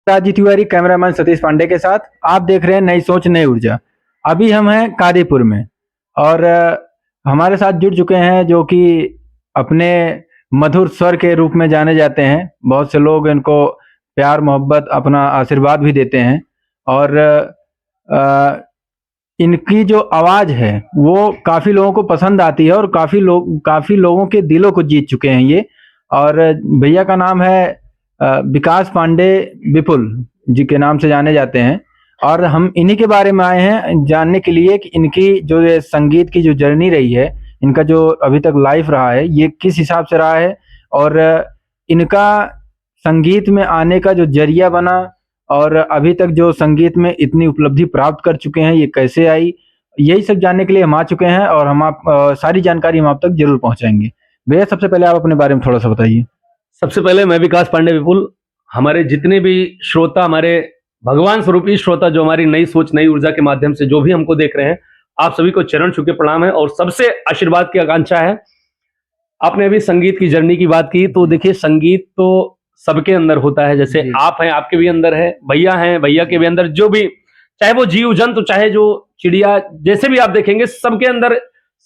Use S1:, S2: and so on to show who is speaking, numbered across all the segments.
S1: Rajiv Tiwari, cameraman Satish Pandey के साथ आप देख रहे हैं नई सोच नई ऊर्जा। अभी हम हैं कादीपुर में और हमारे साथ जुड़ चुके हैं जो कि अपने मधुर स्वर के रूप में जाने जाते हैं। बहुत से लोग इनको प्यार मोहब्बत अपना आशीर्वाद भी देते हैं और इनकी जो आवाज़ है वो काफ़ी लोगों को पसंद आती है और काफ़ी लोगों के दिलों को जीत चुके हैं ये। और भैया का नाम है विकास पांडे, विपुल जी के नाम से जाने जाते हैं। और हम इन्हीं के बारे में आए हैं जानने के लिए कि इनकी जो ये संगीत की जो जर्नी रही है, इनका जो अभी तक लाइफ रहा है, ये किस हिसाब से रहा है और इनका संगीत में आने का जो जरिया बना और अभी तक जो संगीत में इतनी उपलब्धि प्राप्त कर चुके हैं, ये कैसे आई, यही सब जानने के लिए हम आ चुके हैं और हम सारी जानकारी हम आप तक जरूर पहुंचाएंगे। भैया, सबसे पहले आप अपने बारे में थोड़ा सा बताइए।
S2: सबसे पहले मैं विकास पांडे विपुल, हमारे जितने भी श्रोता, हमारे भगवान स्वरूपी श्रोता जो हमारी नई सोच नई ऊर्जा के माध्यम से जो भी हमको देख रहे हैं, आप सभी को चरण छू के प्रणाम है और सबसे आशीर्वाद की आकांक्षा है। आपने अभी संगीत की जर्नी की बात की, तो देखिए संगीत तो सबके अंदर होता है। जैसे आप हैं, आपके भी अंदर है, भैया हैं, भैया के भी अंदर, जो भी, चाहे वो जीव जंतु, चाहे जो चिड़िया, जैसे भी आप देखेंगे सबके अंदर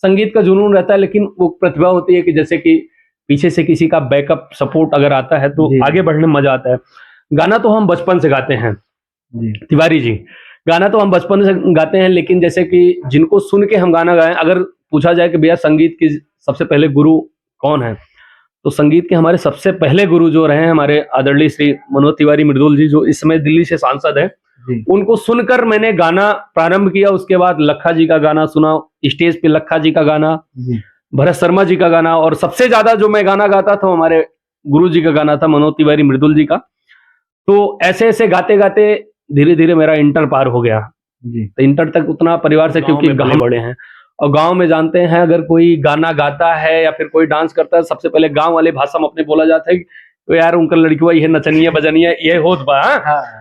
S2: संगीत का जुनून रहता है। लेकिन वो प्रतिभा होती है कि जैसे कि पीछे से किसी का बैकअप सपोर्ट अगर आता है तो आगे बढ़ने में मजा आता है। गाना तो हम बचपन से गाते हैं तिवारी जी, गाना तो हम बचपन से गाते हैं, लेकिन जैसे कि जिनको सुन के हम गाना गाएं, अगर पूछा जाए कि भैया संगीत की सबसे पहले गुरु कौन है, तो संगीत के हमारे सबसे पहले गुरु जो रहे हैं हमारे आदरणीय श्री मनोज तिवारी मृदुल जी, जो इस समय दिल्ली से सांसद है। उनको सुनकर मैंने गाना प्रारंभ किया। उसके बाद लखा जी का गाना सुना, स्टेज पे लखा जी का गाना, भरत शर्मा जी का गाना, और सबसे ज्यादा जो मैं गाना गाता था हमारे गुरु जी का गाना था, मनोज तिवारी मृदुल जी का। तो ऐसे ऐसे गाते गाते धीरे धीरे मेरा इंटर पार हो गया। तो इंटर तक उतना परिवार से, क्योंकि गाँव बड़े हैं और गांव में जानते हैं अगर कोई गाना गाता है या फिर कोई डांस करता है, सबसे पहले गांव वाले भाषा में अपने बोला जाता है तो यार उनका लड़की ये नचनिया बजनिया ये होत बा।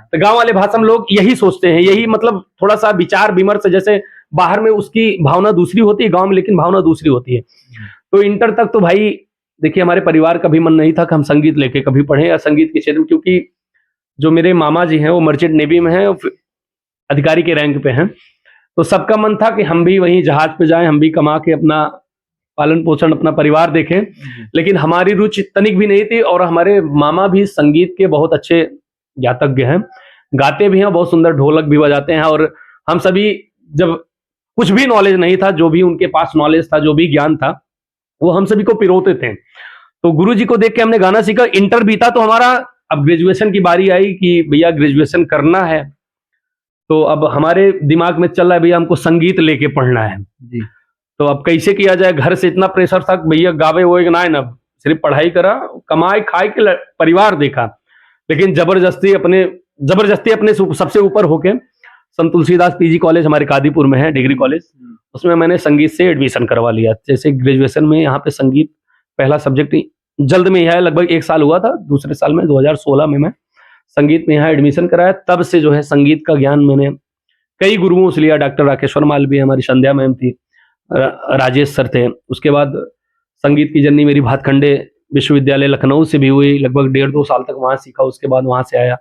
S2: तो गांव वाले भाषा में लोग यही सोचते हैं, यही मतलब थोड़ा सा विचार विमर्श, जैसे बाहर में उसकी भावना दूसरी होती है, गांव में लेकिन भावना दूसरी होती है। तो इंटर तक तो भाई देखिए हमारे परिवार का भी मन नहीं था कि हम संगीत लेके कभी पढ़े या संगीत के क्षेत्र में, क्योंकि जो मेरे मामा जी हैं वो मर्चेंट नेवी में हैं, अधिकारी के रैंक पे हैं। तो सबका मन था कि हम भी वहीं जहाज पे जाएं, हम भी कमा के अपना पालन पोषण अपना परिवार देखें। लेकिन हमारी रुचि तनिक भी नहीं थी और हमारे मामा भी संगीत के बहुत अच्छे ज्ञातज्ञ हैं, गाते भी हैं, बहुत सुंदर ढोलक भी बजाते हैं। और हम सभी जब कुछ भी नॉलेज नहीं था, जो भी उनके पास नॉलेज था, जो भी ज्ञान था, वो हम सभी को पिरोते थे। तो गुरु जी को देख के हमने गाना सीखा। इंटर बीता तो हमारा अब ग्रेजुएशन की बारी आई कि भैया ग्रेजुएशन करना है। तो अब हमारे दिमाग में चल रहा है भैया हमको संगीत लेके पढ़ना है जी। तो अब कैसे किया जाए, घर से इतना प्रेशर था भैया गावे वो ना, ना सिर्फ पढ़ाई करा, कमाई खाए के परिवार देखा। लेकिन जबरदस्ती अपने सबसे ऊपर होके संत तुलसीदास पीजी कॉलेज हमारे कादीपुर में है, डिग्री कॉलेज, उसमें मैंने संगीत से एडमिशन करवा लिया। जैसे ग्रेजुएशन में यहाँ पे संगीत पहला सब्जेक्ट जल्द में यह है, लगभग 1 साल हुआ था, दूसरे साल में 2016 में मैं संगीत में यहाँ एडमिशन कराया। तब से जो है संगीत का ज्ञान मैंने कई गुरुओं से लिया। डॉक्टर राकेश्वर मालवी, हमारी संध्या मैम थी, राजेश सर थे। उसके बाद संगीत की जर्नी मेरी भातखंडे विश्वविद्यालय लखनऊ से भी हुई, लगभग 1.5-2 साल तक वहाँ सीखा। उसके बाद वहाँ से आया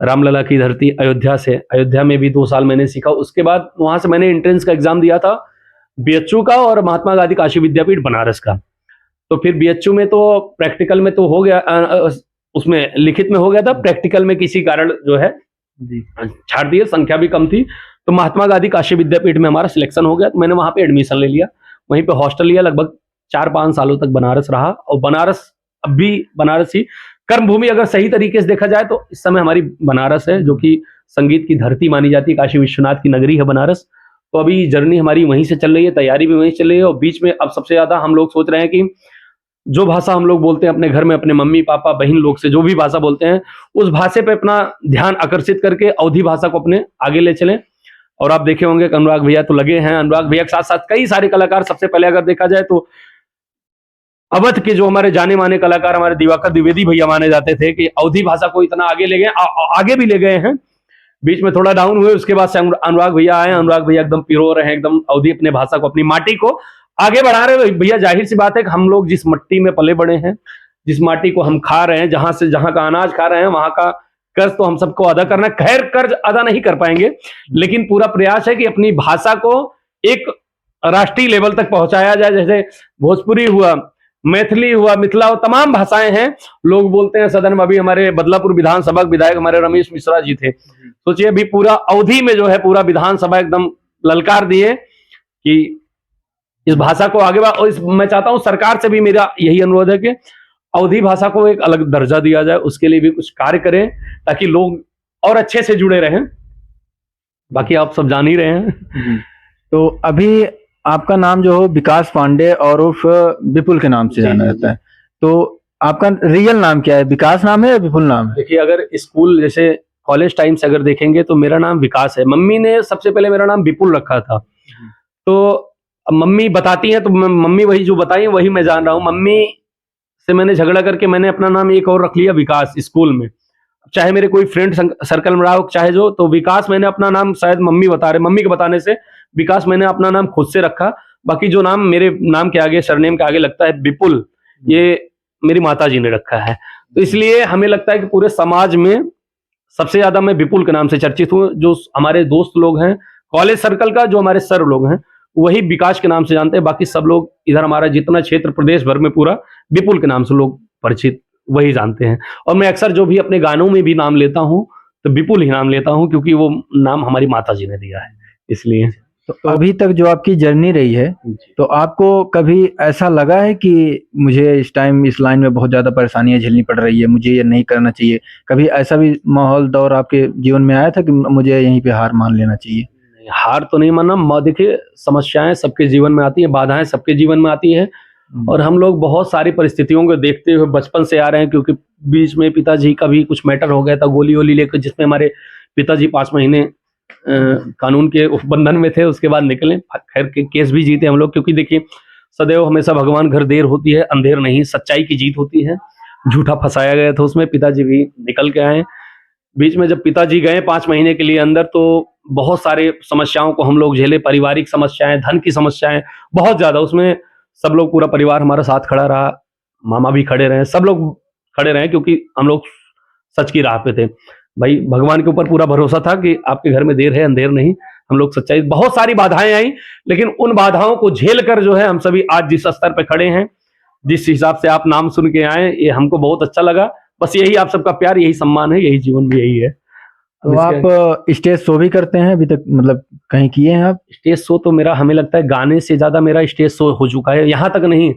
S2: रामलला की धरती अयोध्या से, अयोध्या में भी 2 साल मैंने सीखा। उसके बाद वहाँ से मैंने एंट्रेंस का एग्जाम दिया था बीएचयू का और महात्मा गांधी काशी विद्यापीठ बनारस का। तो फिर बीएचयू में तो प्रैक्टिकल में तो हो गया, उसमें लिखित में हो गया था, प्रैक्टिकल में किसी कारण जो है छाड़ दिए, संख्या भी कम थी। तो महात्मा गांधी काशी विद्यापीठ में हमारा सिलेक्शन हो गया, तो मैंने वहां पे एडमिशन ले लिया, वहीं पे हॉस्टल लिया। लगभग 4-5 सालों तक बनारस रहा और बनारस अब भी बनारस ही कर्मभूमि अगर सही तरीके से देखा जाए तो इस समय हमारी बनारस है, जो कि संगीत की धरती मानी जाती है, काशी विश्वनाथ की नगरी है बनारस। तो अभी जर्नी हमारी वहीं से चल रही है, तैयारी भी वहीं चल रही है। और बीच में अब सबसे ज्यादा हम लोग सोच रहे हैं कि जो भाषा हम लोग बोलते हैं अपने घर में, अपने मम्मी पापा बहन लोग से जो भी भाषा बोलते हैं, उस भाषा पे अपना ध्यान आकर्षित करके अवधी भाषा को अपने आगे ले चलें। और आप देखे होंगे कि अनुराग भैया तो लगे हैं, अनुराग भैया के साथ साथ कई सारे कलाकार। सबसे पहले अगर देखा जाए तो अवध के जो हमारे जाने माने कलाकार हमारे दिवाकर द्विवेदी भैया माने जाते थे कि अवधी भाषा को इतना आगे ले गए, आगे भी ले गए हैं। बीच में थोड़ा डाउन हुए, उसके बाद से अनुराग भैया आए। अनुराग भैया एकदम पिरो रहे हैं, एकदम अवधी अपने भाषा को, अपनी माटी को आगे बढ़ा रहे हैं। भैया जाहिर सी बात है कि हम लोग जिस मिट्टी में पले बड़े हैं, जिस माटी को हम खा रहे हैं, जहां का अनाज खा रहे हैं, वहां का कर्ज तो हम सबको अदा करना, खैर कर्ज अदा नहीं कर पाएंगे, लेकिन पूरा प्रयास है कि अपनी भाषा को एक राष्ट्रीय लेवल तक पहुंचाया जाए। जैसे भोजपुरी हुआ, मैथिली हुआ, मिथिला हुआ, तमाम भाषाएं हैं। लोग बोलते हैं सदन में, अभी हमारे बदलापुर विधानसभा विधायक हमारे रमेश मिश्रा जी थे, सोचिए अभी पूरा अवधि में जो है पूरा विधानसभा एकदम ललकार दिए कि इस भाषा को आगे और मैं चाहता हूं सरकार से भी मेरा यही अनुरोध है कि अवधी भाषा को एक अलग दर्जा दिया जाए, उसके लिए भी कुछ कार्य करें ताकि लोग और अच्छे से जुड़े रहें। बाकी आप सब जान ही रहे हैं।
S1: तो अभी आपका नाम जो हो विकास पांडे और उर्फ विपुल के नाम से जाना जाता है, तो आपका रियल नाम क्या है? विकास नाम है या विपुल नाम है?
S2: देखिए, अगर स्कूल जैसे कॉलेज टाइम से अगर देखेंगे तो मेरा नाम विकास है। मम्मी ने सबसे पहले मेरा नाम विपुल रखा था, तो अब मम्मी बताती हैं तो मम्मी वही जो बताई वही मैं जान रहा हूँ। मम्मी से मैंने झगड़ा करके मैंने अपना नाम एक और रख लिया विकास स्कूल में, चाहे मेरे कोई फ्रेंड सर्कल में रहा हो चाहे जो, तो विकास मैंने अपना नाम शायद मम्मी बता रहे, मम्मी के बताने से विकास मैंने अपना नाम खुद से रखा। बाकी जो नाम मेरे नाम के आगे सरनेम के आगे लगता है विपुल, ये मेरी माता जी ने रखा है। तो इसलिए हमें लगता है कि पूरे समाज में सबसे ज्यादा मैं विपुल के नाम से चर्चित हूँ। जो हमारे दोस्त लोग हैं कॉलेज सर्कल का, जो हमारे सर लोग हैं वही विकास के नाम से जानते हैं, बाकी सब लोग इधर हमारा जितना क्षेत्र प्रदेश भर में पूरा विपुल के नाम से लोग परिचित वही जानते हैं। और मैं अक्सर जो भी अपने गानों में भी नाम लेता हूँ तो विपुल ही नाम लेता हूँ, क्योंकि वो नाम हमारी माता जी ने दिया है इसलिए।
S1: तो अभी तक जो आपकी जर्नी रही है, तो आपको कभी ऐसा लगा है कि मुझे इस टाइम इस लाइन में बहुत ज्यादा परेशानियां झेलनी पड़ रही है, मुझे ये नहीं करना चाहिए? कभी ऐसा भी माहौल दौर आपके जीवन में आया था कि मुझे यहीं पे हार मान लेना चाहिए?
S2: हार तो नहीं मानना, देखिए समस्याएं सबके जीवन में आती है, बाधाएं सबके जीवन में आती है, और हम लोग बहुत सारी परिस्थितियों को देखते हुए बचपन से आ रहे हैं। क्योंकि बीच में पिताजी का भी कुछ मैटर हो गया था, गोली वोली लेकर, जिसमें हमारे पिताजी 5 महीने कानून के उपबंधन में थे, उसके बाद निकले, खैर के केस भी जीते हम लोग। क्योंकि देखिए सदैव हमेशा भगवान घर देर होती है अंधेर नहीं, सच्चाई की जीत होती है। झूठा फंसाया गया था उसमें, पिताजी भी निकल के आए। बीच में जब पिताजी गए 5 महीने के लिए अंदर, तो बहुत सारे समस्याओं को हम लोग झेले, पारिवारिक समस्याएं, धन की समस्याएं बहुत ज्यादा। उसमें सब लोग, पूरा परिवार हमारा साथ खड़ा रहा, मामा भी खड़े रहे, सब लोग खड़े रहे, क्योंकि हम लोग सच की राह पे थे। भाई भगवान के ऊपर पूरा भरोसा था कि आपके घर में देर है अंधेर नहीं, हम लोग सच्चाई। बहुत सारी बाधाएं आई, लेकिन उन बाधाओं को झेल कर जो है हम सभी आज जिस स्तर पे खड़े हैं, जिस हिसाब से आप नाम सुन के आए, ये हमको बहुत अच्छा लगा। बस यही आप सबका प्यार, यही सम्मान है, यही जीवन भी यही है।
S1: तो आप स्टेज शो भी करते हैं अभी तक, मतलब कहीं किए हैं आप?
S2: स्टेज शो तो मेरा, हमें लगता है गाने से ज्यादा मेरा स्टेज शो हो चुका है। यहाँ तक नहीं,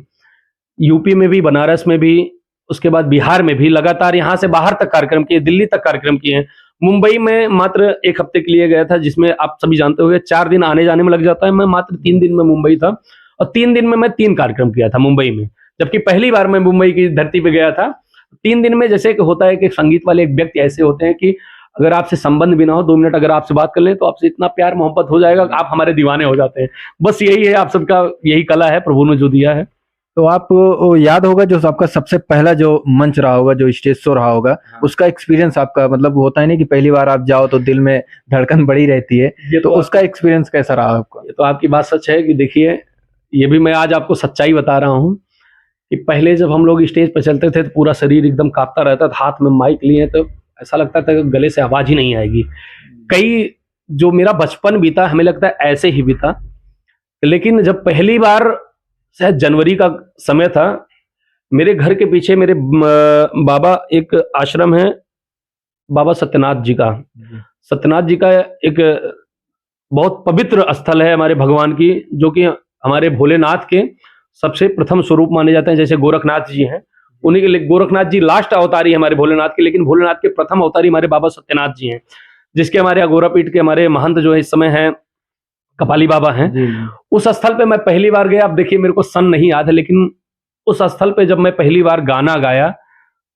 S2: यूपी में भी, बनारस में भी, उसके बाद बिहार में भी, लगातार यहाँ से बाहर तक कार्यक्रम किए, दिल्ली तक कार्यक्रम किए हैं। मुंबई में मात्र 1 हफ्ते के लिए गया था, जिसमें आप सभी जानते होंगे 4 दिन आने जाने में लग जाता है। मैं मात्र 3 दिन में मुंबई था, और 3 दिन में मैं 3 कार्यक्रम किया था मुंबई में। जबकि पहली बार मैं मुंबई की धरती पे गया था। 3 दिन में जैसे कि होता है कि संगीत वाले एक व्यक्ति ऐसे होते हैं कि अगर आपसे संबंध भी ना हो, 2 मिनट अगर आपसे बात कर ले तो आपसे इतना प्यार मोहब्बत हो जाएगा कि आप हमारे दीवाने हो जाते हैं। बस यही है, आप सबका यही कला है, प्रभु ने जो दिया है।
S1: तो आप याद होगा जो आपका सबसे पहला जो मंच रहा होगा, जो स्टेज शो रहा होगा, उसका एक्सपीरियंस आपका, मतलब होता है नहीं कि पहली बार आप जाओ तो दिल में धड़कन बड़ी रहती है, तो उसका एक्सपीरियंस कैसा रहा आपका?
S2: ये तो आपकी बात सच है कि देखिए, ये भी मैं आज आपको सच्चाई बता रहा हूँ कि पहले जब हम लोग स्टेज पर चलते थे तो पूरा शरीर एकदम कांपता रहता था। हाथ में माइक लिए तो ऐसा लगता था कि गले से आवाज ही नहीं आएगी। कई जो मेरा बचपन बीता, हमें लगता है ऐसे ही बीता। लेकिन जब पहली बार, शायद जनवरी का समय था, मेरे घर के पीछे मेरे बाबा, एक आश्रम है बाबा सत्यनाथ जी का। सत्यनाथ जी का एक बहुत पवित्र स्थल है हमारे भगवान की, जो कि हमारे भोलेनाथ के सबसे प्रथम स्वरूप माने जाते हैं। जैसे गोरखनाथ जी हैं, उन्हीं के लिए गोरखनाथ जी लास्ट अवतारी है हमारे भोलेनाथ के, लेकिन भोलेनाथ के प्रथम अवतारी हमारे बाबा सत्यनाथ जी हैं, जिसके हमारे अघोरा पीठ के हमारे महंत जो है इस समय हैं कपाली बाबा हैं। उस स्थल पे मैं पहली बार गया। अब देखिए मेरे को सन नहीं याद है, लेकिन उस स्थल पे जब मैं पहली बार गाना गाया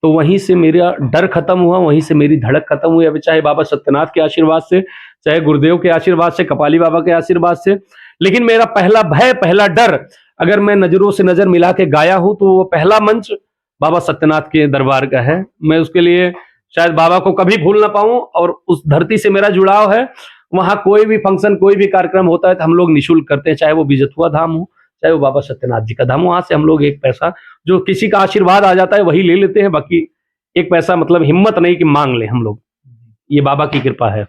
S2: तो वहीं से मेरा डर खत्म हुआ, वहीं से मेरी धड़क खत्म हुई। अब चाहे बाबा सत्यनाथ के आशीर्वाद से, चाहे गुरुदेव के आशीर्वाद से, कपाली बाबा के आशीर्वाद से, लेकिन मेरा पहला भय, पहला डर, अगर मैं नजरों से नजर मिला के गाया हूं तो वो पहला मंच बाबा सत्यनाथ के दरबार का है। मैं उसके लिए शायद बाबा को कभी भूल ना पाऊं, और उस धरती से मेरा जुड़ाव है। वहां कोई भी फंक्शन, कोई भी कार्यक्रम होता है तो हम लोग निःशुल्क करते हैं, चाहे वो बिजथुआ धाम हो, चाहे वो बाबा सत्यनाथ जी का धाम। वहां से हम लोग 1 पैसा, जो किसी का आशीर्वाद आ जाता है वही ले लेते हैं, बाकी 1 पैसा मतलब हिम्मत नहीं कि मांग ले हम लोग। ये बाबा की कृपा है।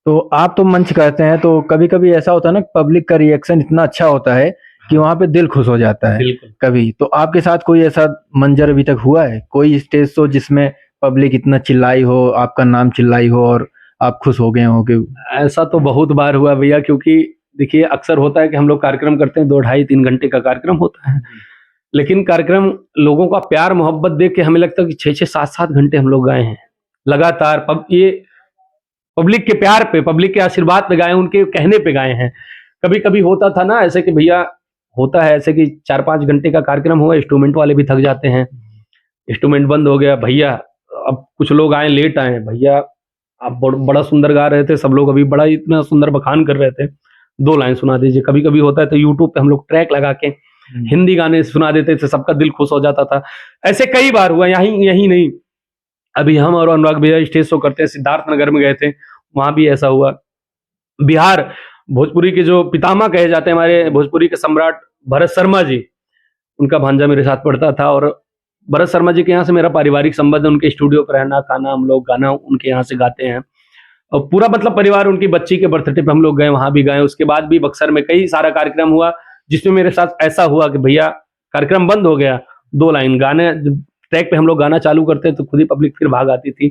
S1: तो आप तो मंच करते हैं, तो कभी-कभी ऐसा होता है ना, पब्लिक का रिएक्शन इतना अच्छा होता है कि वहाँ पे दिल खुश हो जाता है
S2: बिल्कुल।
S1: कभी। तो आपके साथ कोई ऐसा मंज़र अभी तक हुआ है? कोई स्टेज शो जिसमें पब्लिक इतना चिल्लाई हो, आपका नाम चिल्लाई हो और आप खुश हो गए हो कि
S2: ऐसा तो बहुत बार हुआ भैया, क्योंकि देखिए अक्सर होता है कि हम लोग कार्यक्रम करते हैं, 2 ढाई 3 घंटे का कार्यक्रम होता है। लेकिन कार्यक्रम लोगों का प्यार मोहब्बत देख के हमें लगता है कि 6-6 7-7 घंटे हम लोग गाए हैं। लगातार ये पब्लिक के प्यार पे, पब्लिक के आशीर्वाद पे गाए, उनके कहने पे गाए हैं। कभी-कभी होता था ना ऐसे कि भैया, होता है ऐसे कि 4-5 घंटे का कार्यक्रम हुआ, इंस्ट्रूमेंट वाले भी थक जाते हैं। इंस्ट्रूमेंट बंद हो गया, भैया अब कुछ लोग आए, लेट आए, भैया आप बड़ा सुंदर गा रहे थे, सब लोग अभी बड़ा इतना सुंदर बखान कर रहे थे, 2 लाइन सुना दीजिए। कभी-कभी होता है तो यूट्यूब पे हम लोग ट्रैक लगा के हिंदी गाने सुना देते थे, सबका दिल खुश हो जाता था। ऐसे कई बार हुआ, यही नहीं, अभी हम और अनुराग भैया स्टेज शो करते हैं, सिद्धार्थ नगर में गए थे, वहाँ भी ऐसा हुआ। बिहार, भोजपुरी के जो पितामह कहे जाते हैं, हमारे भोजपुरी के सम्राट भरत शर्मा जी, उनका भांजा मेरे साथ पढ़ता था, और भरत शर्मा जी के यहाँ से मेरा पारिवारिक संबंध है, उनके स्टूडियो पर रहना, खाना, हम लोग गाना उनके यहाँ से गाते हैं। और पूरा मतलब परिवार, उनकी बच्ची के बर्थडे पे हम लोग गए, वहाँ भी गए। उसके बाद भी बक्सर में कई सारा कार्यक्रम हुआ, जिसमें मेरे साथ ऐसा हुआ कि भैया कार्यक्रम बंद हो गया, 2 लाइन गाने, ट्रैक पे हम लोग गाना चालू करते तो खुद ही पब्लिक फिर भाग आती थी।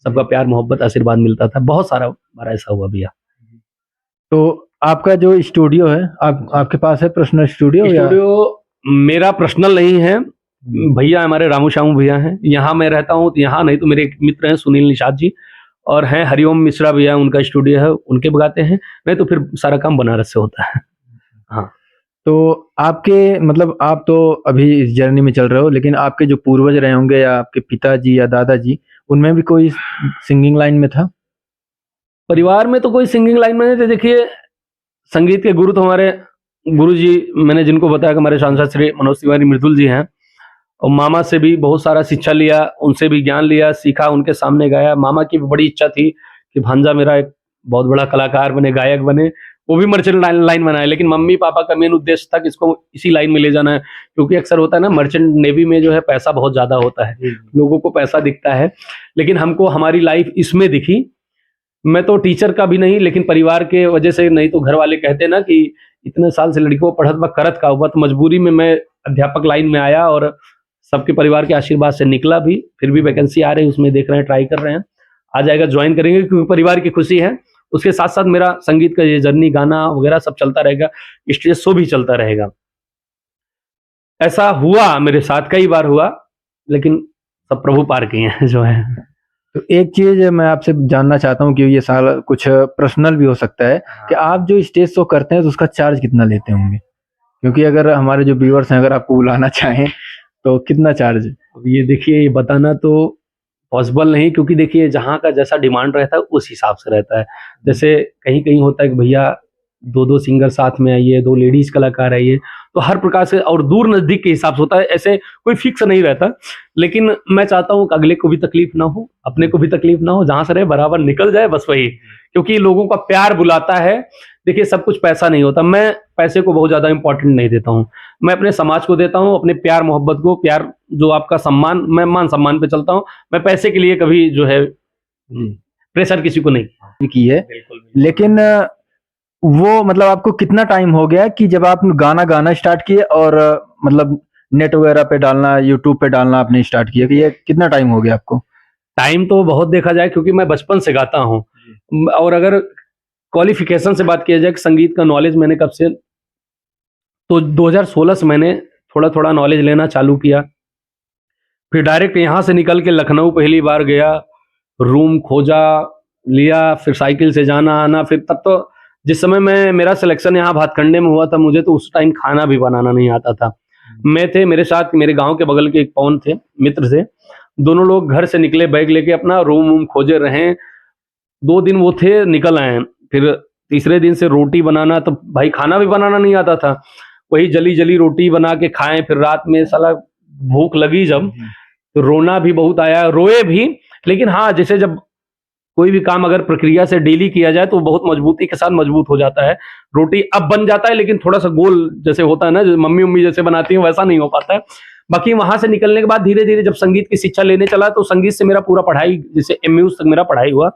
S2: सबका प्यार मोहब्बत आशीर्वाद मिलता था। बहुत सारा बार ऐसा हुआ भैया।
S1: तो आपका जो स्टूडियो है, आपके पास है पर्सनल स्टूडियो या?
S2: स्टूडियो मेरा पर्सनल नहीं है, भैया हमारे रामू श्यामू भैया हैं। यहाँ मैं रहता हूँ, तो यहाँ नहीं तो मेरे एक मित्र हैं सुनील निषाद जी, और हैं हरिओम मिश्रा भैया, उनका स्टूडियो है, उनके बगाते हैं। नहीं तो फिर सारा काम बनारस से होता है। हाँ।
S1: तो आपके मतलब आप तो अभी इस जर्नी में चल रहे हो, लेकिन आपके जो पूर्वज रहे होंगे या आपके पिताजी या दादाजी, उनमें भी कोई सिंगिंग लाइन में था?
S2: परिवार में तो कोई सिंगिंग लाइन में नहीं थे। देखिए, संगीत के गुरु तो हमारे गुरुजी, मैंने जिनको बताया कि हमारे सांसद श्री मनोज तिवारी मृदुल जी हैं, और मामा से भी बहुत सारा शिक्षा लिया, उनसे भी ज्ञान लिया, सीखा, उनके सामने गाया। मामा की भी बड़ी इच्छा थी कि भांजा मेरा एक बहुत बड़ा कलाकार बने, गायक बने। वो भी मर्चेंट लाइन बनाए, लेकिन मम्मी पापा का मेन उद्देश्य था कि इसको इसी लाइन में ले जाना है, क्योंकि अक्सर होता है ना, मर्चेंट नेवी में जो है पैसा बहुत ज्यादा होता है, लोगों को पैसा दिखता है, लेकिन हमको हमारी लाइफ इसमें दिखी। मैं तो टीचर का भी नहीं, लेकिन परिवार के वजह से, नहीं तो घर वाले कहते ना कि इतने साल से लड़की को पढ़त बा करत का हुआ, तो मजबूरी में मैं अध्यापक लाइन में आया, और सबके परिवार के आशीर्वाद से निकला भी। फिर भी वैकेंसी आ रही है, उसमें देख रहे हैं, ट्राई कर रहे हैं, आ जाएगा, ज्वाइन करेंगे, क्योंकि परिवार की खुशी है। उसके साथ साथ मेरा संगीत का ये जर्नी, गाना वगैरह सब चलता रहेगा, स्टेज शो भी चलता रहेगा। ऐसा हुआ मेरे साथ, कई बार हुआ, लेकिन सब प्रभु पार किए हैं जो है।
S1: तो एक चीज मैं आपसे जानना चाहता हूँ कि ये सारा कुछ पर्सनल भी हो सकता है कि आप जो स्टेज शो करते हैं तो उसका चार्ज कितना लेते होंगे? क्योंकि अगर हमारे जो व्यूअर्स हैं, अगर आपको बुलाना चाहें तो कितना चार्ज?
S2: अब ये देखिए, ये बताना तो पॉसिबल नहीं, क्योंकि देखिए जहाँ का जैसा डिमांड रहता है उस हिसाब से रहता है। जैसे कहीं कहीं होता है कि भैया 2-2 सिंगर साथ में आइए, 2 लेडीज कलाकार आइए, तो हर प्रकार से, और दूर नजदीक के हिसाब से होता है, ऐसे कोई फिक्स नहीं रहता। लेकिन मैं चाहता हूँ कि अगले को भी तकलीफ ना हो, अपने को भी तकलीफ ना हो, जहां से रहे बराबर निकल जाए, बस वही। क्योंकि लोगों का प्यार बुलाता है। देखिए, सब कुछ पैसा नहीं होता, मैं पैसे को बहुत ज्यादा इंपॉर्टेंट नहीं देता हूँ, मैं अपने समाज को देता हूँ, अपने प्यार मोहब्बत को, प्यार जो आपका सम्मान, मैं मान सम्मान पे चलता हूँ। मैं पैसे के लिए कभी जो है प्रेशर किसी को नहीं
S1: की है। लेकिन वो मतलब आपको कितना टाइम हो गया कि जब आप गाना स्टार्ट किए और मतलब नेट वगैरह पे डालना, यूट्यूब पे डालना आपने स्टार्ट किया, कि ये कितना टाइम हो गया आपको?
S2: टाइम तो बहुत देखा जाए, क्योंकि मैं बचपन से गाता हूँ, और अगर क्वालिफिकेशन से बात किया जाए कि संगीत का नॉलेज मैंने कब से, तो 2016 से मैंने थोड़ा थोड़ा नॉलेज लेना चालू किया। फिर डायरेक्ट यहाँ से निकल के लखनऊ पहली बार गया, रूम खोजा, लिया, फिर साइकिल से जाना आना। फिर तब तो जिस समय मैं, मेरा सिलेक्शन यहाँ भातखंडे में हुआ था, मुझे तो उस टाइम खाना भी बनाना नहीं आता था। मैं थे, मेरे साथ मेरे गांव के बगल के एक पवन थे, मित्र थे, दोनों लोग घर से निकले, बैग लेके अपना रूम वूम खोजे रहे। 2 दिन वो थे, निकल आए। फिर तीसरे दिन से रोटी बनाना, तो भाई खाना भी बनाना नहीं आता था, वही जली जली रोटी बना के खाएं। फिर रात में साला भूख लगी जब, तो रोना भी बहुत आया, रोए भी। लेकिन हाँ, जैसे जब कोई भी काम अगर प्रक्रिया से डेली किया जाए तो बहुत मजबूती के साथ मजबूत हो जाता है। रोटी अब बन जाता है, लेकिन थोड़ा सा गोल जैसे होता है ना, मम्मी उम्मी जैसे बनाती है, वैसा नहीं हो पाता है। बाकी वहां से निकलने के बाद धीरे धीरे जब संगीत की शिक्षा लेने चला, तो संगीत से मेरा पूरा पढ़ाई, जैसे MU तक मेरा पढ़ाई हुआ,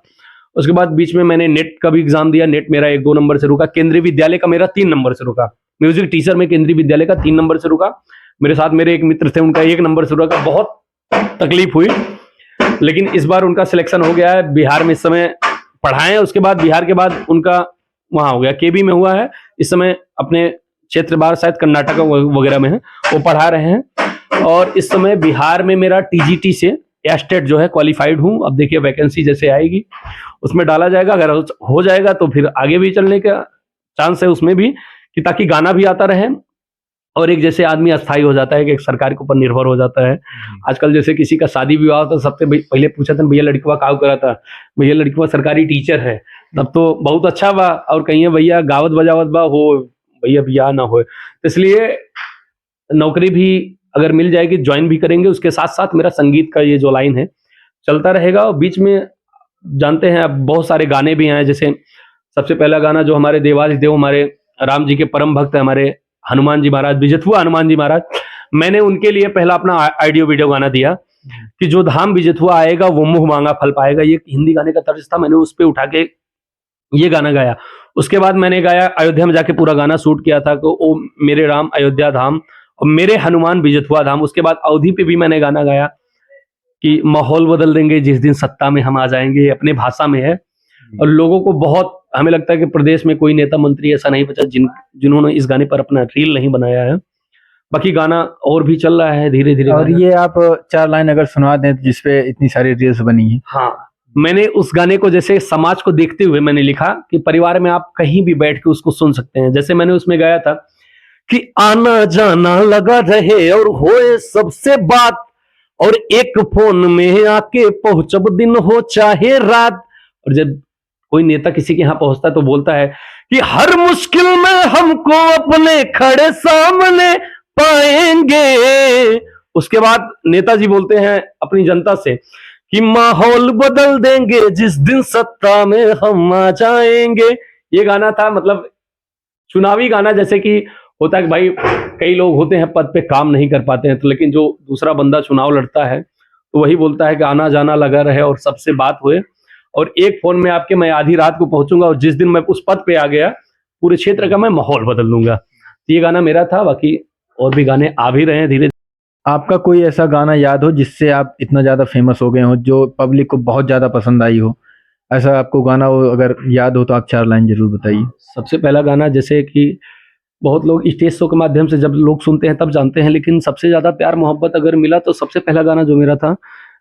S2: उसके बाद बीच में मैंने नेट का भी एग्जाम दिया, नेट मेरा 1-2 नंबर से रुका, केंद्रीय विद्यालय का मेरा 3 नंबर से रुका, म्यूजिक टीचर में केंद्रीय विद्यालय का 3 नंबर से रुका। मेरे साथ मेरे एक मित्र थे, उनका 1 नंबर से रुका, बहुत तकलीफ हुई, लेकिन इस बार उनका सिलेक्शन हो गया है। बिहार में इस समय पढ़ाए, उसके बाद बिहार के बाद उनका वहां हो गया, केबी में हुआ है, इस समय अपने क्षेत्र बाहर शायद कर्नाटक वगैरह में है, वो पढ़ा रहे हैं। और इस समय बिहार में मेरा टीजीटी से एस्टेट जो है क्वालिफाइड हूं। अब देखिए वैकेंसी जैसे आएगी उसमें डाला जाएगा, अगर हो जाएगा तो फिर आगे भी चलने का चांस है उसमें भी, कि ताकि गाना भी आता रहे और एक जैसे आदमी अस्थायी हो जाता है कि एक सरकार के ऊपर निर्भर हो जाता है। आजकल जैसे किसी का शादी विवाह तो सबसे पहले पूछा था भैया लड़कवा का करा था, भैया लड़कवा सरकारी टीचर है, तब तो बहुत अच्छा बा, और कहीं भैया गावत बजावत बा हो, भैया बियाह ना हो। तो इसलिए नौकरी भी अगर मिल जाएगी ज्वाइन भी करेंगे, उसके साथ साथ मेरा संगीत का ये जो लाइन है चलता रहेगा। और बीच में जानते हैं अब बहुत सारे गाने भी आए, जैसे सबसे पहला गाना जो हमारे देवादिदेव हमारे राम जी के परम भक्त है, हमारे हनुमान जी महाराज, बिजथुआ हनुमान जी महाराज, मैंने उनके लिए पहला अपना ऑडियो वीडियो गाना दिया कि जो धाम बिजथुआ आएगा वो मुंह मांगा फल पाएगा। ये हिंदी गाने का तर्ज था, मैंने उस पर उठा के ये गाना गाया। उसके बाद मैंने गाया अयोध्या में जाके पूरा गाना शूट किया था, कि ओ मेरे राम अयोध्या धाम और मेरे हनुमान बिजथुआ धाम। उसके बाद अवधि पे भी मैंने गाना गाया कि माहौल बदल देंगे जिस दिन सत्ता में हम आ जाएंगे, अपने भाषा में है। और लोगों को बहुत, हमें लगता है कि प्रदेश में कोई नेता मंत्री ऐसा नहीं बचा जिन्होंने इस गाने पर अपना रील नहीं बनाया है। बाकी गाना और भी चल रहा है धीरे धीरे।
S1: और ये आप 4 लाइन अगर सुना दें जिसपे इतनी सारी रील्स बनी है।
S2: हाँ, मैंने उस गाने को जैसे समाज को देखते हुए मैंने लिखा कि परिवार में आप कहीं भी बैठ के उसको सुन सकते हैं। जैसे मैंने उसमें गाया था कि आना जाना लगा रहे और होए सबसे बात, और एक फोन में आके पहुंचब दिन हो चाहे रात। और जब कोई नेता किसी के यहाँ पहुंचता है तो बोलता है कि हर मुश्किल में हमको अपने खड़े सामने पाएंगे। उसके बाद नेताजी बोलते हैं अपनी जनता से कि माहौल बदल देंगे जिस दिन सत्ता में हम आ जाएंगे। ये गाना था, मतलब चुनावी गाना, जैसे कि होता है कि भाई कई लोग होते हैं पद पे काम नहीं कर पाते हैं, तो लेकिन जो दूसरा बंदा चुनाव लड़ता है तो वही बोलता है कि आना जाना लगा रहे और सबसे बात हुए, और एक फोन में आपके मैं आधी रात को पहुंचूंगा, और जिस दिन मैं उस पद पे आ गया पूरे क्षेत्र का मैं माहौल बदल दूंगा। ये गाना मेरा था, बाकी और भी गाने आ भी रहे हैं धीरे।
S1: आपका कोई ऐसा गाना याद हो जिससे आप इतना ज्यादा फेमस हो गए हो, जो पब्लिक को बहुत ज्यादा पसंद आई हो, ऐसा आपको गाना हो अगर याद हो तो आप 4 लाइन जरूर बताइए।
S2: सबसे पहला गाना, जैसे कि बहुत लोग स्टेज शो के माध्यम से जब लोग सुनते हैं तब जानते हैं, लेकिन सबसे ज्यादा प्यार मोहब्बत अगर मिला तो सबसे पहला गाना जो मेरा था,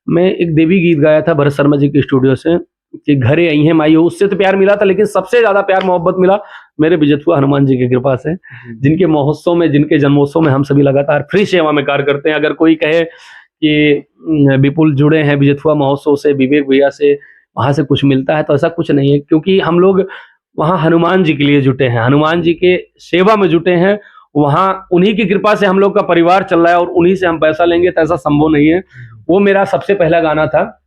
S2: मैं एक देवी गीत गाया था भरत शर्मा जी के स्टूडियो से कि घरे आई है माई हो, उससे तो प्यार मिला था, लेकिन सबसे ज्यादा प्यार मोहब्बत मिला मेरे बिजथुआ हनुमान जी की कृपा से, जिनके महोत्सव में, जिनके जन्मोत्सव में हम सभी लगातार फ्री सेवा में कार्य करते हैं। अगर कोई कहे कि विपुल जुड़े हैं बिजथुआ महोत्सव से, विवेक भैया से, वहां से कुछ मिलता है, तो ऐसा कुछ नहीं है, क्योंकि हम लोग वहां हनुमान जी के लिए जुटे हैं, हनुमान जी के सेवा में जुटे हैं। वहां उन्हीं की कृपा से हम लोग का परिवार चल रहा है, और उन्हीं से हम पैसा लेंगे तो ऐसा संभव नहीं है। वो मेरा सबसे पहला गाना था,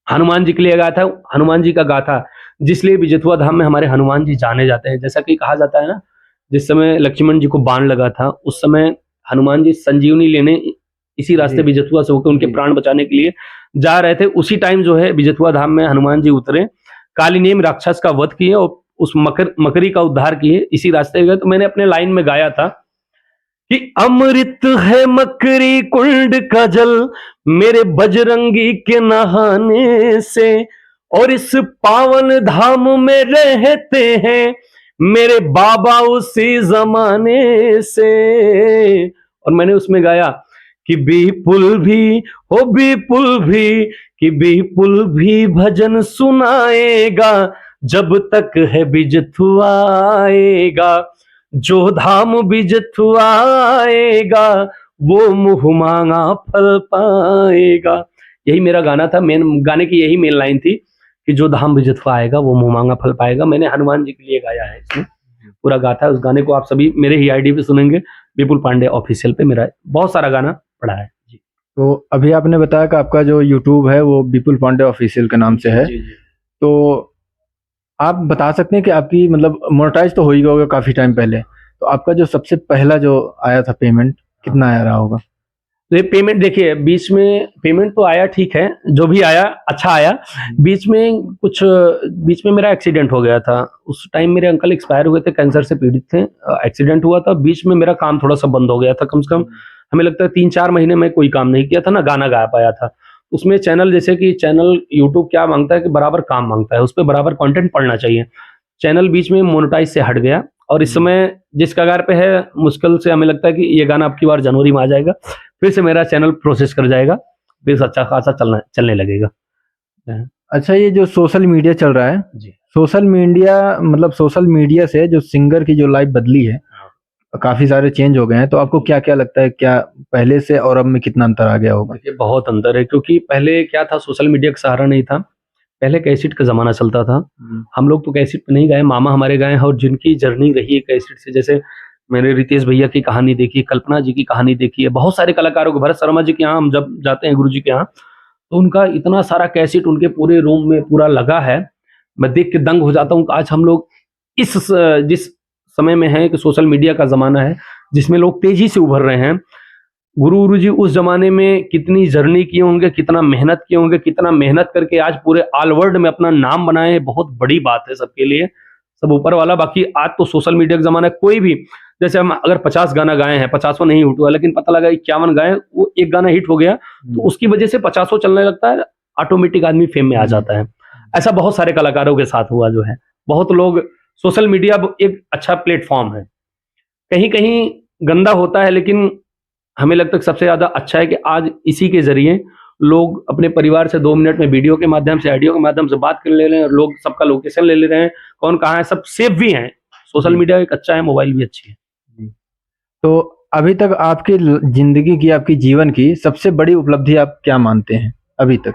S2: हनुमान जी के लिए गाया था, हनुमान जी का गाथा, जिसलिए बिजथुआ धाम में हमारे हनुमान जी जाने जाते हैं। जैसा कि कहा जाता है ना, जिस समय लक्ष्मण जी को बाण लगा था उस समय हनुमान जी संजीवनी लेने इसी रास्ते बिजथुआ से होकर उनके प्राण बचाने के लिए जा रहे थे। उसी टाइम जो है बिजथुआ धाम में हनुमान जी उतरे, कालीनेम राक्षस का वध किए और उस मकरी का उद्धार किए, इसी रास्ते गए। तो मैंने अपने लाइन में गाया था कि अमृत है मकरी कुंड का जल मेरे बजरंगी के नहाने से, और इस पावन धाम में रहते हैं मेरे बाबा उसी जमाने से। और मैंने उसमें गाया कि विपुल भी हो विपुल भी, कि विपुल भी भजन सुनाएगा जब तक है बिजथुआ आएगा, जो धाम बिजथुआ आएगा वो मुंह मांगा फल पाएगा। यही मेरा गाना था, मेन गाने की यही मेन लाइन थी कि जो धाम बिजथुआ आएगा वो मुंह मांगा फल पाएगा। मैंने हनुमान जी के लिए गाया है, इसमें पूरा गाथा है। उस गाने को आप सभी मेरे ही आईडी पे सुनेंगे, विपुल पांडे ऑफिशियल पे मेरा बहुत सारा गाना पड़ा है जी।
S1: तो अभी आपने बताया कि आपका जो यूट्यूब है वो विपुल पांडे ऑफिशियल के नाम से है,
S2: जी, जी।
S1: तो आप बता सकते हैं कि आपकी मतलब मोनेटाइज तो हो ही होगा काफी टाइम पहले, तो आपका जो सबसे पहला जो आया था पेमेंट कितना आया रहा होगा?
S2: तो ये पेमेंट देखिए, बीच में पेमेंट तो आया, ठीक है, जो भी आया अच्छा आया। बीच में मेरा एक्सीडेंट हो गया था। उस टाइम मेरे अंकल एक्सपायर हुए थे, कैंसर से पीड़ित थे। एक्सीडेंट हुआ था, बीच में मेरा काम थोड़ा सा बंद हो गया था। कम से कम हमें लगता है 3-4 महीने में कोई काम नहीं किया था, ना गाना गा पाया था। उसमें चैनल, जैसे कि चैनल यूट्यूब क्या मांगता है कि बराबर काम मांगता है, उस पर बराबर कंटेंट पड़ना चाहिए। चैनल बीच में मोनेटाइज से हट गया, और इस समय जिस कगार पे है, मुश्किल से हमें लगता है कि ये गाना अब की बार जनवरी में आ जाएगा, फिर से मेरा चैनल प्रोसेस कर जाएगा, फिर अच्छा खासा चलने लगेगा।
S1: अच्छा, ये जो सोशल मीडिया चल रहा है,
S2: जी।
S1: सोशल मीडिया से जो सिंगर की जो लाइफ बदली है, काफी सारे चेंज हो गए हैं, तो आपको क्या क्या लगता है, क्या पहले से और अब में कितना अंतर आ गया होगा?
S2: देखिए, बहुत अंतर है, क्योंकि पहले क्या था, सोशल मीडिया का सहारा नहीं था। पहले कैसेट का ज़माना चलता था। हम लोग तो कैसेट पे नहीं गाए, मामा हमारे गाए हैं, और जिनकी जर्नी रही है कैसेट से, जैसे मैंने रितेश भैया की कहानी देखी, कल्पना जी की कहानी देखी है, बहुत सारे कलाकारों को, भरत शर्मा जी के यहाँ हम जब जाते हैं गुरु जी के यहाँ, तो उनका इतना सारा कैसेट उनके पूरे रूम में पूरा लगा है। मैं देख के दंग हो जाता हूँ कि आज हम लोग जिस समय में हैं कि सोशल मीडिया का ज़माना है, जिसमें लोग तेज़ी से उभर रहे हैं। गुरु जी उस ज़माने में कितनी जर्नी किए होंगे, कितना मेहनत किए होंगे, कितना मेहनत करके आज पूरे ऑल वर्ल्ड में अपना नाम बनाए हैं, बहुत बड़ी बात है सबके लिए, सब ऊपर वाला। बाकी आज तो सोशल मीडिया का ज़माना है, कोई भी, जैसे हम अगर 50 गाना गाए हैं, 50वां नहीं हिट हुआ, लेकिन पता लगा 51 गाए, वो एक गाना हिट हो गया, तो उसकी वजह से 50वां चलने लगता है, ऑटोमेटिक आदमी फेम में आ जाता है। ऐसा बहुत सारे कलाकारों के साथ हुआ जो है। बहुत लोग, सोशल मीडिया अब एक अच्छा प्लेटफ़ॉर्म है। कहीं-कहीं गंदा होता है, लेकिन हमें लगता है कि सबसे ज़्यादा अच्छा है कि आज इसी के ज़रिए लोग अपने परिवार से 2 मिनट में वीडियो के माध्यम से, ऑडियो के माध्यम से बात कर ले रहे हैं, और लोग सबका लोकेशन ले ले रहे हैं, कौन कहाँ है, सब सेफ भी हैं। सोशल मीडिया एक अच्छा है, मोबाइल भी अच्छी है।
S1: तो अभी तक आपकी जिंदगी की, आपकी जीवन की सबसे बड़ी उपलब्धि आप क्या मानते हैं अभी तक?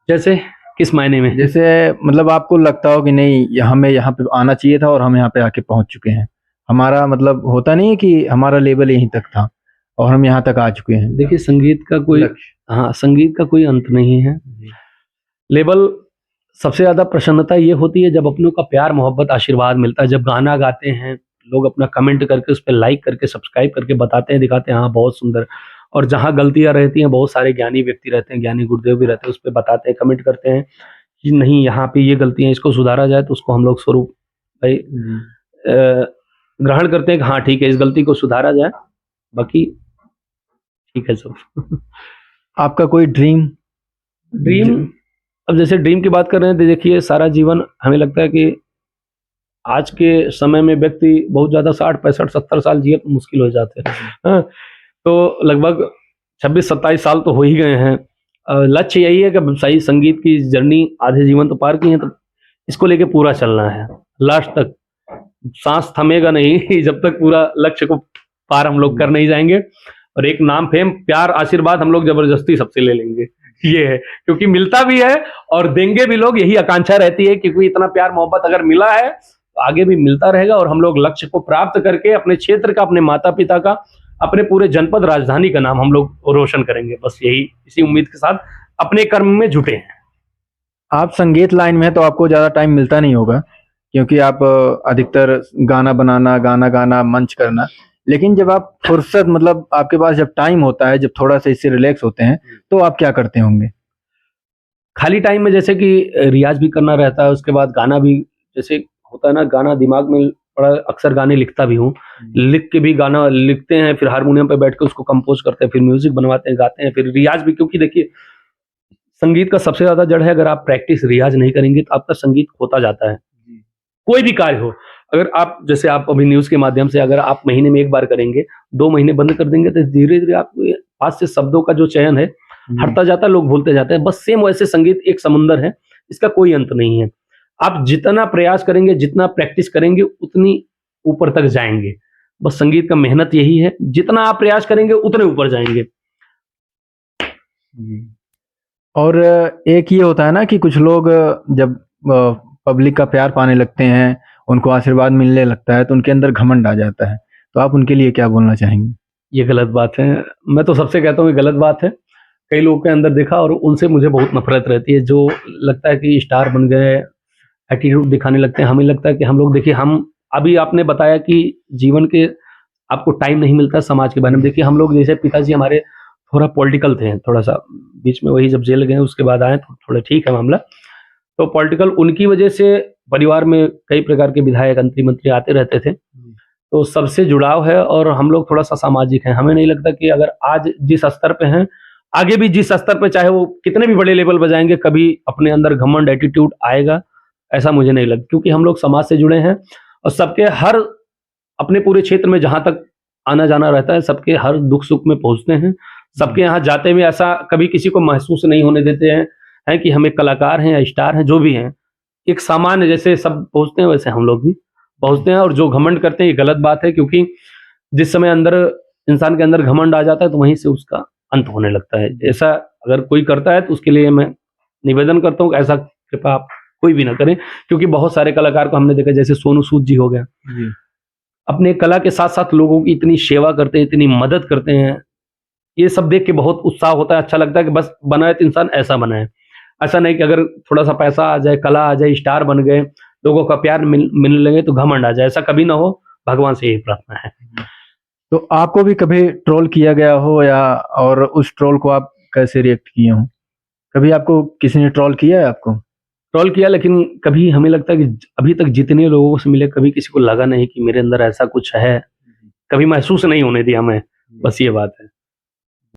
S2: जैसे किस मायने में?
S1: जैसे मतलब आपको लगता हो कि नहीं, हमें यहाँ पे आना चाहिए था और हम यहाँ पे आके पहुंच चुके हैं, हमारा मतलब होता नहीं है कि हमारा लेवल यहीं तक था और हम यहाँ तक आ चुके हैं।
S2: देखिए, संगीत का कोई, हाँ, संगीत का कोई अंत नहीं है। लेवल, सबसे ज़्यादा प्रसन्नता ये होती है जब अपनों का प्यार, मोहब्बत, आशीर्वाद मिलता है। जब गाना गाते हैं, लोग अपना कमेंट करके, उस पे लाइक करके, सब्सक्राइब करके बताते हैं, दिखाते हैं, हाँ, बहुत सुंदर। और जहाँ गलतियाँ रहती हैं, बहुत सारे ज्ञानी व्यक्ति रहते हैं, ज्ञानी गुरुदेव भी रहते हैं, उस पे बताते हैं, कमेंट करते हैं कि नहीं, यहाँ पे ये गलती है, इसको सुधारा जाए, तो उसको हम लोग स्वरूप भाई ग्रहण करते हैं कि हाँ, ठीक है, इस गलती को सुधारा जाए, बाकी ठीक है सब।
S1: आपका कोई ड्रीम?
S2: अब जैसे ड्रीम की बात कर रहे हैं, तो देखिए, सारा जीवन हमें लगता है कि आज के समय में व्यक्ति बहुत ज़्यादा 60, 65, 70 साल जिए तो मुश्किल हो जाते हैं। हाँ, तो लगभग 26-27 साल तो हो ही गए हैं। लक्ष्य यही है कि सही संगीत की जर्नी आधे जीवन तो पार की है, तो इसको लेके पूरा चलना है लास्ट तक। सांस थमेगा नहीं जब तक पूरा लक्ष्य को पार हम लोग कर नहीं जाएंगे। और एक नाम, फेम, प्यार, आशीर्वाद हम लोग जबरदस्ती सबसे ले लेंगे, ये है, क्योंकि मिलता भी है और देंगे भी लोग, यही आकांक्षा रहती है, क्योंकि इतना प्यार मोहब्बत अगर मिला है तो आगे भी मिलता रहेगा, और हम लोग लक्ष्य को प्राप्त करके अपने क्षेत्र का, अपने माता पिता का, अपने पूरे जनपद राजधानी का नाम हम लोग रोशन करेंगे। बस यही, इसी उम्मीद के साथ अपने कर्म में जुटे हैं।
S1: आप संगीत लाइन में हैं तो आपको ज़्यादा टाइम मिलता नहीं होगा, क्योंकि आप अधिकतर गाना बनाना, गाना गाना, मंच करना, लेकिन जब आप फुर्सत, मतलब आपके पास जब टाइम होता है, जब थोड़ा सा इससे रिलैक्स होते हैं, तो आप क्या करते होंगे?
S2: खाली टाइम में जैसे कि रियाज भी करना रहता है, उसके बाद गाना भी, जैसे होता है ना, गाना दिमाग में पड़ा, अक्सर गाने लिखता भी हूँ, लिख के भी गाना लिखते हैं, फिर हारमोनियम पे बैठ के उसको कंपोज करते हैं, फिर म्यूजिक बनवाते हैं, गाते हैं, फिर रियाज भी, क्योंकि देखिए, संगीत का सबसे ज्यादा जड़ है, अगर आप प्रैक्टिस, रियाज नहीं करेंगे तो आपका संगीत खोता जाता है। कोई भी कार्य हो, अगर आप, जैसे आप अभी न्यूज के माध्यम से, अगर आप महीने में एक बार करेंगे, 2 महीने बंद कर देंगे, तो धीरे धीरे आप पास से शब्दों का जो चयन है हटता जाता है, लोग भूलते जाते हैं। बस सेम वैसे संगीत एक समुंदर है, इसका कोई अंत नहीं है। आप जितना प्रयास करेंगे, जितना प्रैक्टिस करेंगे, उतनी ऊपर तक जाएंगे। बस संगीत का मेहनत यही है, जितना आप प्रयास करेंगे उतने ऊपर जाएंगे।
S1: और एक ये होता है ना कि कुछ लोग जब पब्लिक का प्यार पाने लगते हैं, उनको आशीर्वाद मिलने लगता है, तो उनके अंदर घमंड आ जाता है, तो आप उनके लिए क्या बोलना चाहेंगे?
S2: ये गलत बात है। मैं तो सबसे कहता हूँ ये गलत बात है। कई लोगों के अंदर देखा, और उनसे मुझे बहुत नफरत रहती है, जो लगता है कि स्टार बन गए, एटीट्यूड दिखाने लगते हैं। हमें लगता है कि हम लोग, देखिए, हम, अभी आपने बताया कि जीवन के आपको टाइम नहीं मिलता समाज के बारे में। देखिए, हम लोग, जैसे पिताजी हमारे थोड़ा पॉलिटिकल थे, थोड़ा सा बीच में वही जब जेल गए उसके बाद आए तो थोड़ा ठीक है मामला। तो पॉलिटिकल उनकी वजह से परिवार में कई प्रकार के विधायक मंत्री आते रहते थे, तो सबसे जुड़ाव है और हम लोग थोड़ा सा सामाजिक हैं। हमें नहीं लगता कि अगर आज जिस स्तर पे हैं आगे भी जिस स्तर पे चाहे वो कितने भी बड़े लेवल पर जाएंगे कभी अपने अंदर घमंड एटीट्यूड आएगा, ऐसा मुझे नहीं लगता, क्योंकि हम लोग समाज से जुड़े हैं और सबके हर अपने पूरे क्षेत्र में जहां तक आना जाना रहता है सबके हर दुख सुख में पहुंचते हैं। सबके यहाँ जाते हुए ऐसा कभी किसी को महसूस नहीं होने देते हैं कि हम एक कलाकार हैं या स्टार हैं, जो भी हैं एक सामान्य जैसे सब पहुंचते हैं वैसे हम लोग भी पहुंचते हैं। और जो घमंड करते हैं ये गलत बात है, क्योंकि जिस समय अंदर इंसान के अंदर घमंड आ जाता है तो वहीं से उसका अंत होने लगता है। ऐसा अगर कोई करता है तो उसके लिए मैं निवेदन करता हूँ कि ऐसा कृपया आप कोई भी ना करें, क्योंकि बहुत सारे कलाकार को हमने देखा, जैसे सोनू सूद जी हो गया, अपने कला के साथ साथ लोगों की इतनी सेवा करते हैं, इतनी मदद करते हैं, ये सब देख के बहुत उत्साह होता है, अच्छा लगता है कि बस बनाए तो इंसान ऐसा बनाए। ऐसा नहीं कि अगर थोड़ा सा पैसा आ जाए, कला आ जाए, स्टार बन गए, लोगों का प्यार मिलने लगे तो घमंड आ जाए, ऐसा कभी ना हो, भगवान से यही प्रार्थना है।
S1: तो आपको भी कभी ट्रोल किया गया हो या और उस ट्रोल को आप कैसे रिएक्ट किए हो? कभी आपको किसी ने ट्रोल किया है आपको?
S2: ट्रोल किया, लेकिन कभी हमें लगता है कि अभी तक जितने लोगों से मिले कभी किसी को लगा नहीं कि मेरे अंदर ऐसा कुछ है, कभी महसूस नहीं होने दिया मैं, बस ये बात है।